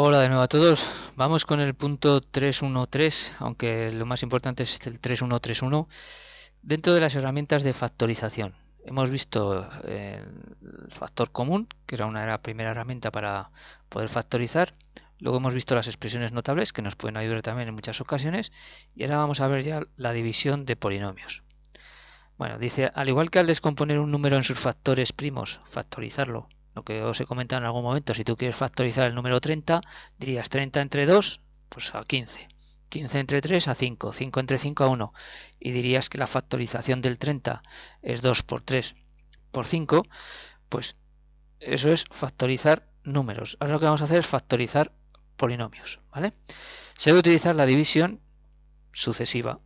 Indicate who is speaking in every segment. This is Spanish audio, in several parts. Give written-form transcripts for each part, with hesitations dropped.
Speaker 1: Hola de nuevo a todos. Vamos con el punto 313, aunque lo más importante es el 3131, dentro de las herramientas de factorización. Hemos visto el factor común, que era la primera herramienta para poder factorizar. Luego hemos visto las expresiones notables, que nos pueden ayudar también en muchas ocasiones. Y ahora vamos a ver ya la división de polinomios. Bueno, dice, al igual que al descomponer un número en sus factores primos, factorizarlo, lo que os he comentado en algún momento, si tú quieres factorizar el número 30, dirías 30 entre 2, pues a 15. 15 entre 3 a 5, 5 entre 5 a 1. Y dirías que la factorización del 30 es 2 por 3 por 5, pues eso es factorizar números. Ahora lo que vamos a hacer es factorizar polinomios, ¿vale? Se debe utilizar la división sucesiva.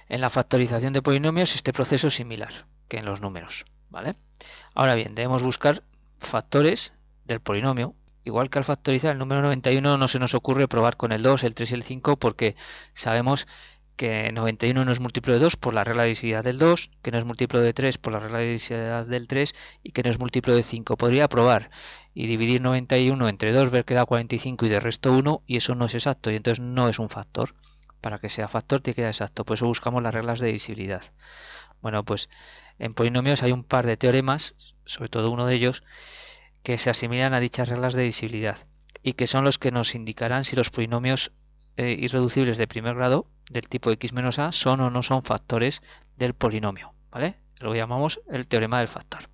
Speaker 1: En la factorización de polinomios este proceso es similar que en los números, ¿vale? Ahora bien, debemos buscar factores del polinomio. Igual que al factorizar el número 91 no se nos ocurre probar con el 2, el 3 y el 5 porque sabemos que 91 no es múltiplo de 2 por la regla de divisibilidad del 2, que no es múltiplo de 3 por la regla de divisibilidad del 3 y que no es múltiplo de 5. Podría probar y dividir 91 entre 2, ver que da 45 y de resto 1 y eso no es exacto y entonces no es un factor. Para que sea factor tiene que dar exacto, por eso buscamos las reglas de divisibilidad. Bueno, pues en polinomios hay un par de teoremas, sobre todo uno de ellos, que se asimilan a dichas reglas de divisibilidad y que son los que nos indicarán si los polinomios irreducibles de primer grado del tipo x menos a son o no son factores del polinomio, ¿vale? Lo llamamos el teorema del factor.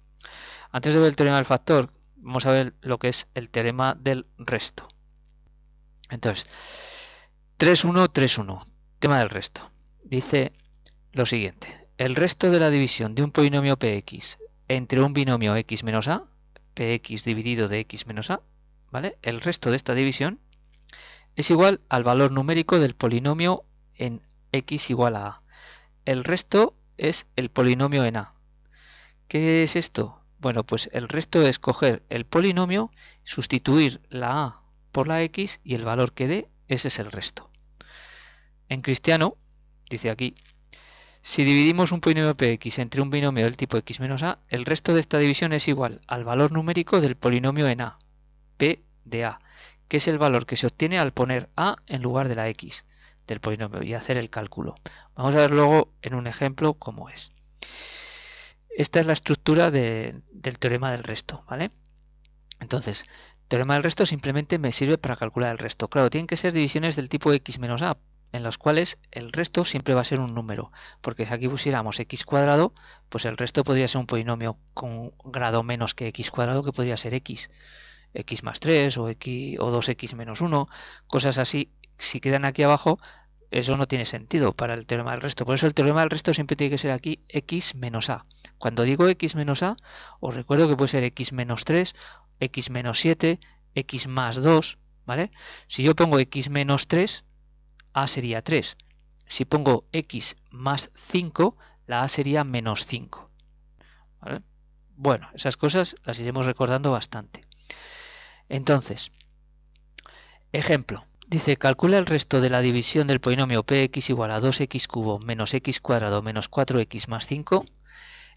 Speaker 1: Antes de ver el teorema del factor, vamos a ver lo que es el teorema del resto. Entonces, 3-1-3-1, tema del resto. Dice lo siguiente: el resto de la división de un polinomio px entre un binomio x menos a, px dividido de x menos a, ¿vale? El resto de esta división es igual al valor numérico del polinomio en x igual a. El resto es el polinomio en a. ¿Qué es esto? Bueno, pues el resto es coger el polinomio, sustituir la a por la x y el valor que dé, ese es el resto. En cristiano, dice aquí, si dividimos un polinomio px entre un binomio del tipo x menos a, el resto de esta división es igual al valor numérico del polinomio en a, p de a, que es el valor que se obtiene al poner a en lugar de la x del polinomio y hacer el cálculo. Vamos a ver luego en un ejemplo cómo es. Esta es la estructura del teorema del resto, ¿vale? Entonces, teorema del resto simplemente me sirve para calcular el resto. Claro, tienen que ser divisiones del tipo x menos a, en las cuales el resto siempre va a ser un número, porque si aquí pusiéramos x cuadrado, pues el resto podría ser un polinomio con grado menos que x cuadrado, que podría ser x más 3 o, x, o 2x menos 1, cosas así. Si quedan aquí abajo, eso no tiene sentido para el teorema del resto. Por eso el teorema del resto siempre tiene que ser aquí x menos a. Cuando digo x menos a, os recuerdo que puede ser x menos 3, x menos 7, x más 2, ¿vale? Si yo pongo x menos 3, a sería 3. Si pongo x más 5, la a sería menos 5, ¿vale? Bueno, esas cosas las iremos recordando bastante. Entonces, ejemplo. Dice, calcula el resto de la división del polinomio px igual a 2x cubo menos x cuadrado menos 4x más 5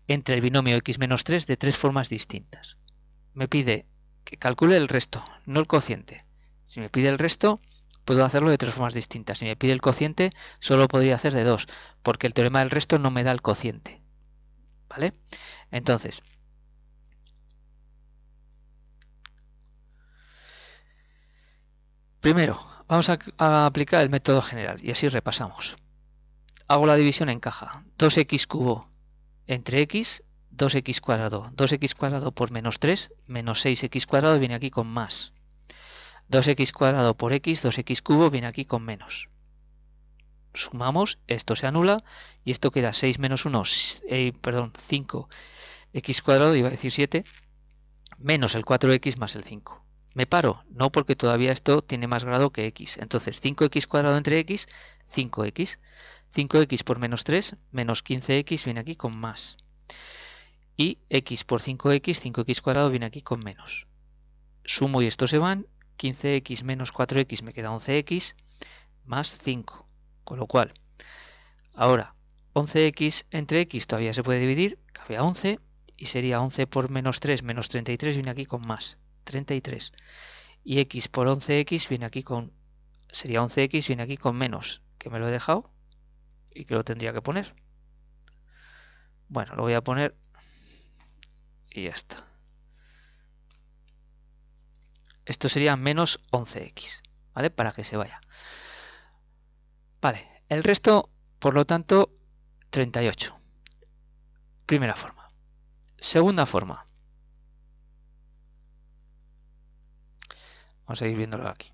Speaker 1: entre el binomio x menos 3 de tres formas distintas. Me pide que calcule el resto, no el cociente. Si me pide el resto, puedo hacerlo de tres formas distintas. Si me pide el cociente, solo podría hacer de dos, porque el teorema del resto no me da el cociente, ¿vale? Entonces, primero, vamos a aplicar el método general y así repasamos. Hago la división en caja. 2x cubo entre x, 2x cuadrado. 2x cuadrado por menos 3, menos 6x cuadrado viene aquí con más. 2x cuadrado por x, 2x cubo viene aquí con menos. Sumamos, esto se anula y esto queda 6 menos 1, 5x cuadrado, iba a decir 7, menos el 4x más el 5. ¿Me paro? No, porque todavía esto tiene más grado que x. Entonces 5x cuadrado entre x, 5x. 5x por menos 3, menos 15x viene aquí con más. Y x por 5x, 5x cuadrado viene aquí con menos. Sumo y estos se van, 15x menos 4x me queda 11x más 5. Con lo cual, ahora 11x entre x todavía se puede dividir, cabe a 11 y sería 11 por menos 3 menos 33 viene aquí con más, 33. y x por 11x viene aquí con, sería 11x, viene aquí con menos, que me lo he dejado y que lo tendría que poner. Bueno, lo voy a poner y ya está. Esto sería menos 11x, ¿vale? Para que se vaya. Vale, el resto, por lo tanto, 38. Primera forma. Segunda forma. Vamos a ir viéndolo aquí.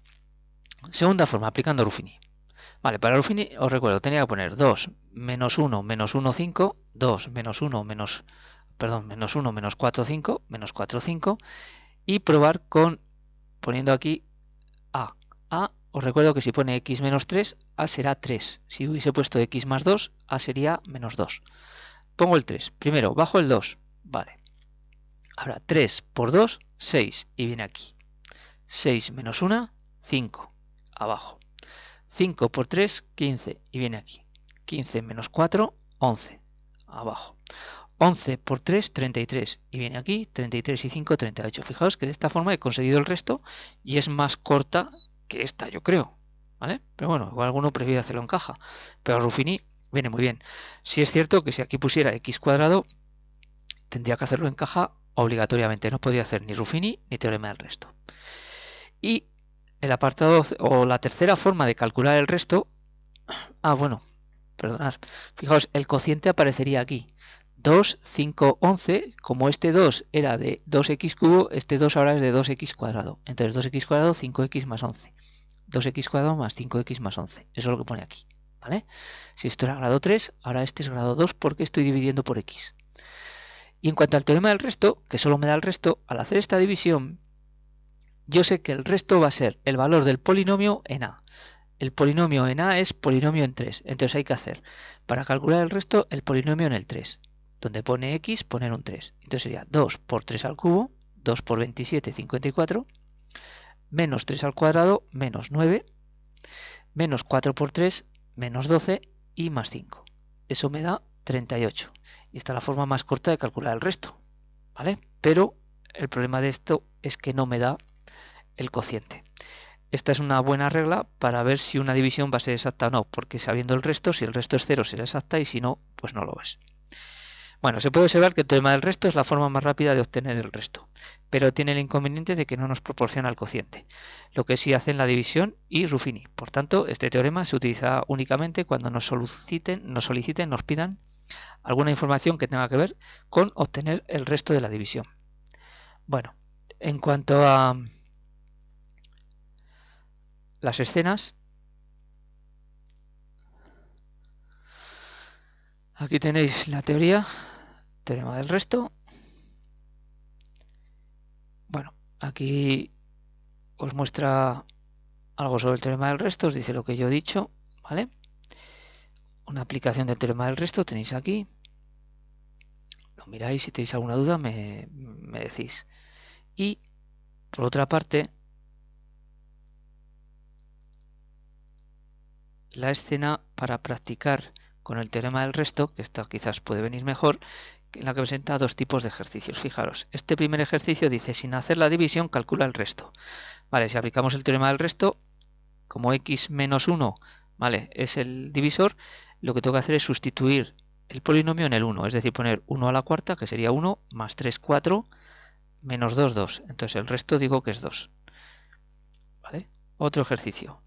Speaker 1: Segunda forma, aplicando Ruffini. Vale, para Ruffini os recuerdo, tenía que poner 2 menos 1 menos 1, 5, 2 menos 1 menos, perdón, menos 1 menos 4, 5, menos 4, 5 y probar con, poniendo aquí A. A, os recuerdo que si pone x menos 3, A será 3. Si hubiese puesto x más 2, A sería menos 2. Pongo el 3. Primero, bajo el 2. Vale. Ahora, 3 por 2, 6. Y viene aquí. 6 menos 1, 5. Abajo. 5 por 3, 15. Y viene aquí. 15 menos 4, 11. Abajo. 11 por 3, 33. Y viene aquí. 33 y 5, 38. Fijaos que de esta forma he conseguido el resto y es más corta que esta, yo creo. ¿Vale? Pero bueno, igual alguno prefiere hacerlo en caja. Pero Ruffini viene muy bien. Si es cierto que si aquí pusiera x cuadrado, tendría que hacerlo en caja obligatoriamente. No podría hacer ni Ruffini ni teorema del resto. Y el apartado o la tercera forma de calcular el resto. Bueno, perdonad. Fijaos, el cociente aparecería aquí. 2, 5, 11. Como este 2 era de 2x cubo, este 2 ahora es de 2x cuadrado. Entonces 2x cuadrado, 5x más 11. 2x cuadrado más 5x más 11. Eso es lo que pone aquí. ¿Vale? Si esto era grado 3, ahora este es grado 2 porque estoy dividiendo por x. Y en cuanto al teorema del resto, que solo me da el resto, al hacer esta división, yo sé que el resto va a ser el valor del polinomio en A. El polinomio en A es polinomio en 3. Entonces hay que hacer, para calcular el resto, el polinomio en el 3. Donde pone x, poner un 3. Entonces sería 2 por 3 al cubo, 2 por 27, 54, menos 3 al cuadrado, menos 9, menos 4 por 3, menos 12 y más 5. Eso me da 38. Y esta es la forma más corta de calcular el resto. ¿Vale? Pero el problema de esto es que no me da el cociente. Esta es una buena regla para ver si una división va a ser exacta o no, porque sabiendo el resto, si el resto es 0 será exacta y si no, pues no lo es. Bueno, se puede observar que el teorema del resto es la forma más rápida de obtener el resto, pero tiene el inconveniente de que no nos proporciona el cociente, lo que sí hacen la división y Ruffini. Por tanto, este teorema se utiliza únicamente cuando nos soliciten, nos pidan alguna información que tenga que ver con obtener el resto de la división. Bueno, en cuanto a las escenas, aquí tenéis la teoría, teorema del resto. Bueno, aquí os muestra algo sobre el teorema del resto, os dice lo que yo he dicho, ¿vale? Una aplicación del teorema del resto tenéis aquí. Lo miráis, si tenéis alguna duda me decís. Y por otra parte, la escena para practicar con el teorema del resto, que esta quizás puede venir mejor, en la que presenta dos tipos de ejercicios. Fijaros, este primer ejercicio dice, sin hacer la división, calcula el resto. Vale, si aplicamos el teorema del resto, como x menos 1, vale, es el divisor, lo que tengo que hacer es sustituir el polinomio en el 1, es decir, poner 1 a la cuarta, que sería 1, más 3, 4, menos 2, 2. Entonces el resto digo que es 2. ¿Vale? Otro ejercicio.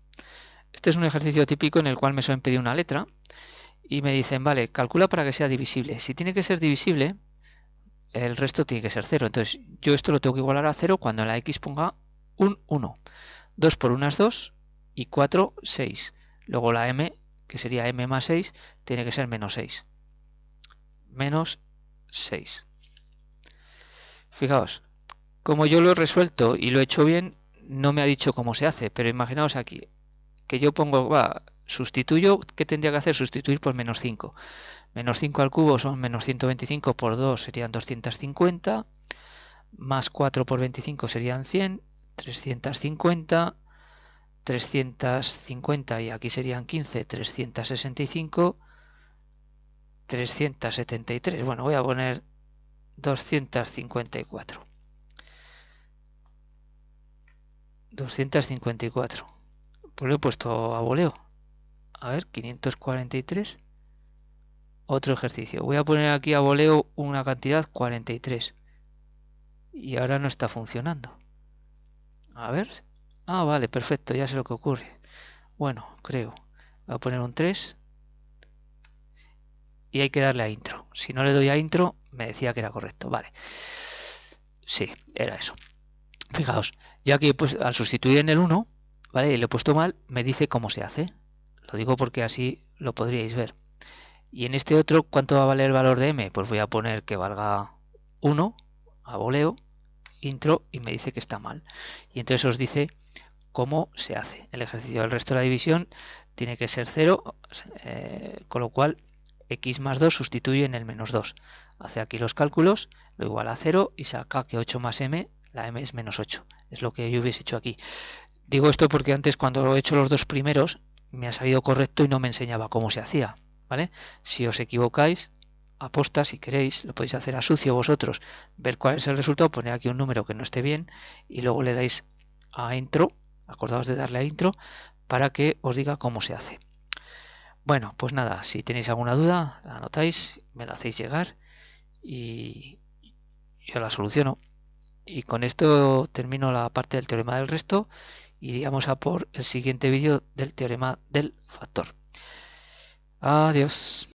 Speaker 1: Este es un ejercicio típico en el cual me suelen pedir una letra y me dicen, vale, calcula para que sea divisible. Si tiene que ser divisible, el resto tiene que ser 0. Entonces yo esto lo tengo que igualar a 0 cuando en la x ponga un 1. 2 por 1 es 2 y 4, 6. Luego la m, que sería m más 6, tiene que ser menos 6. Menos 6. Fijaos, como yo lo he resuelto y lo he hecho bien, no me ha dicho cómo se hace, pero imaginaos aquí, que yo pongo, sustituyo, ¿qué tendría que hacer? Sustituir por menos 5. Menos 5 al cubo son menos 125 por 2 serían 250, más 4 por 25 serían 100, 350, 350 y aquí serían 15, 365, 373. Bueno, voy a poner 254. 254. Pues lo he puesto a voleo. A ver, 543. Otro ejercicio. Voy a poner aquí a voleo una cantidad 43. Y ahora no está funcionando. A ver. Ah, vale, perfecto, ya sé lo que ocurre. Bueno, creo. Voy a poner un 3. Y hay que darle a intro. Si no le doy a intro, me decía que era correcto. Vale. Sí, era eso. Fijaos, yo aquí pues al sustituir en el 1, ¿vale? Y lo he puesto mal, me dice cómo se hace. Lo digo porque así lo podríais ver. Y en este otro, ¿cuánto va a valer el valor de m? Pues voy a poner que valga 1, a voleo, intro, y me dice que está mal. Y entonces os dice cómo se hace el ejercicio. El resto de la división tiene que ser 0, con lo cual x más 2 sustituye en el menos 2. Hace aquí los cálculos, lo iguala a 0 y saca que 8 más m, la m es menos 8. Es lo que yo hubiese hecho aquí. Digo esto porque antes cuando he hecho los dos primeros me ha salido correcto y no me enseñaba cómo se hacía. ¿Vale? Si os equivocáis, aposta, si queréis, lo podéis hacer a sucio vosotros, ver cuál es el resultado, poner aquí un número que no esté bien y luego le dais a intro, acordaos de darle a intro para que os diga cómo se hace. Bueno, pues nada, si tenéis alguna duda, la anotáis, me la hacéis llegar y yo la soluciono. Y con esto termino la parte del teorema del resto y iríamos a por el siguiente vídeo del teorema del factor. Adiós.